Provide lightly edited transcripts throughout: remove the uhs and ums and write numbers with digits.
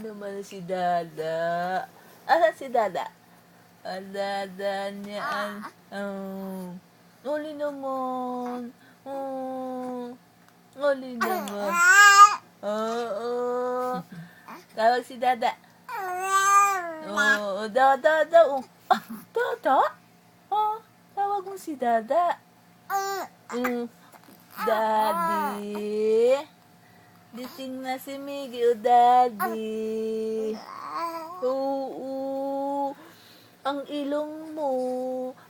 Naman si Dada. Asan si Dada? Dada niya. Uli naman. Uli naman. Oo. Tawag si Dada. Oo, Dada. Dada? Tawag mo si Dada. Daddy. Dising na si Miggy, Daddy. Oo. Ang ilong mo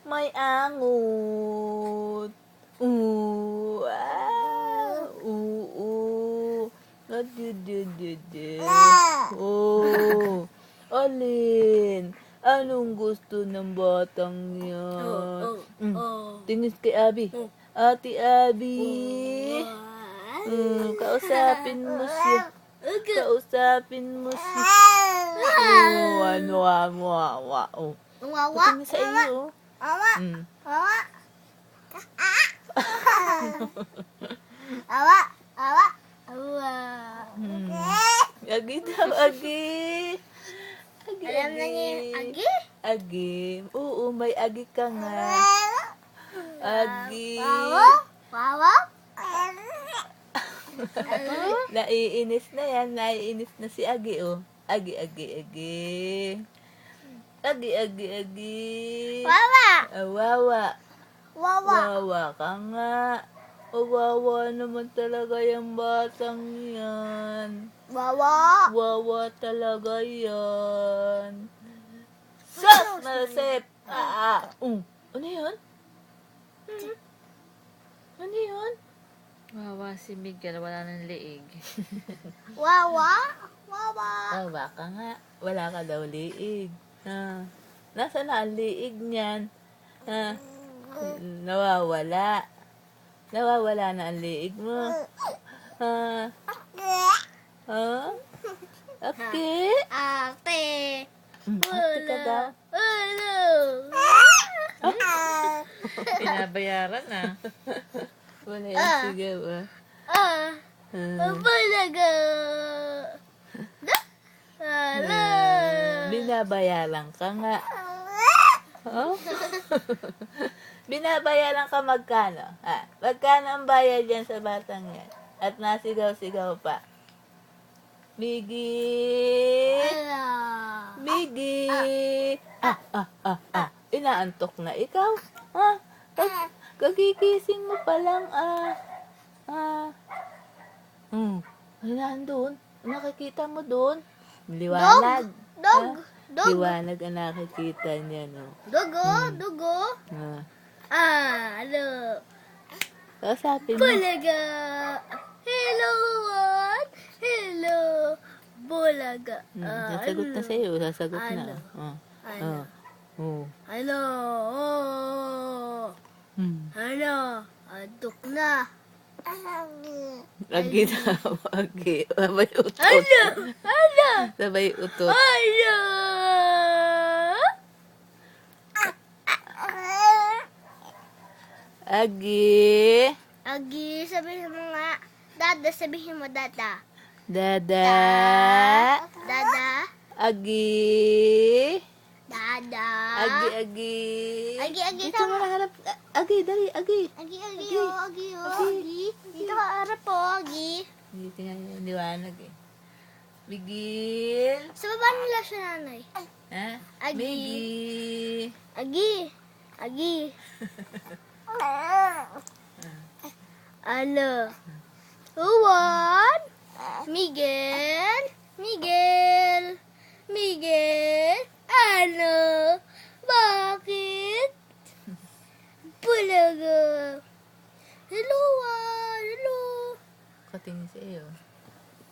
may angot. Oo. Oo. Oh. Alin? Anong gusto ng batang yan? Tingin kay Abby. Ate Abby. Kausapin mo siya. Kausapin mo siya. Tingin sa iyo. Agi daw, Agi. Alam na niya yung agi? Agi. Oo, may agi ka nga. Agi. Wawa? Naiinis na yan. Naiinis na si Agi, oh. Agi. Agi. Wawa? Wawa. Wawa? Wawa ka nga. Wawa naman talaga yung batang yan. Wawa? Wawa talaga yan. Sus! Nasip! Ano yun? Ano yun? Wawa si Miguel, wala ng liig. Wawa? Wawa? Wawa ka nga. Wala ka daw liig. Nasaan na ang liig niyan? Nawawala. Nawawala na ang liig mo. Okay? Ate. Ate ka daw? Ulo. Pinabayaran na. Wala yung sigaw, Balaga. Hala. Binabayaran ka nga. Oh? Binabayaran ka magkano? Magkano ang bayad yan sa batang yan? At nasigaw-sigaw pa. Miggy! Hala. Miggy! Inaantok na ikaw? Kagigising mo pa lang, nandun. Nakikita mo doon. Liwanag. Dog. Liwanag ang nakikita niya, no? Dugo. Ano? Kausapin mo. Bulaga. Hello, what? Hello. Bulaga. Sasagot na sa'yo. Sasagot na. Ano? Oh. Ano? Ano? Adok na. Agi daw. Agi. Sabay utot. Ano? Sabay utot. Ano? Agi. Agi, sabihin mo nga. Dada, sabihin mo dada. Dada. Dada. Agi. Dada. Agi. Agi, Dito mo harap. Agi, dali. Agi. Agi. Dito ka harap po, Agi. Dito nga yung liwanag eh. Miguel. Sa baba nila siya, nanay. Agi. Agi. Ano? Juan? Miguel? Ano? Bakit? Bulaga. Hello, Juan. Hello. Katingin sa iyo.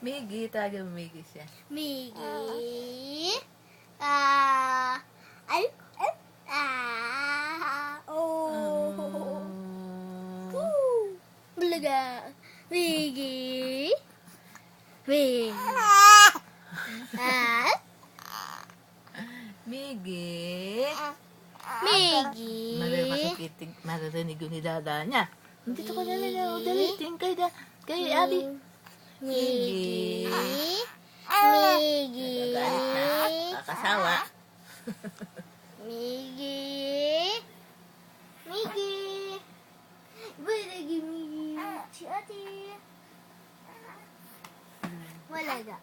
Miggy, taga mo Miggy siya. Miggy? Bulaga. Miggy? Miggy? Maririnig yun ni Dada niya. Dito ka dali. Dali, tingin kay Abby. Miggy? Miggy. Kakasawa. Miggy. Miggy. Iba lagi Miggy. Si ate. Wala ga.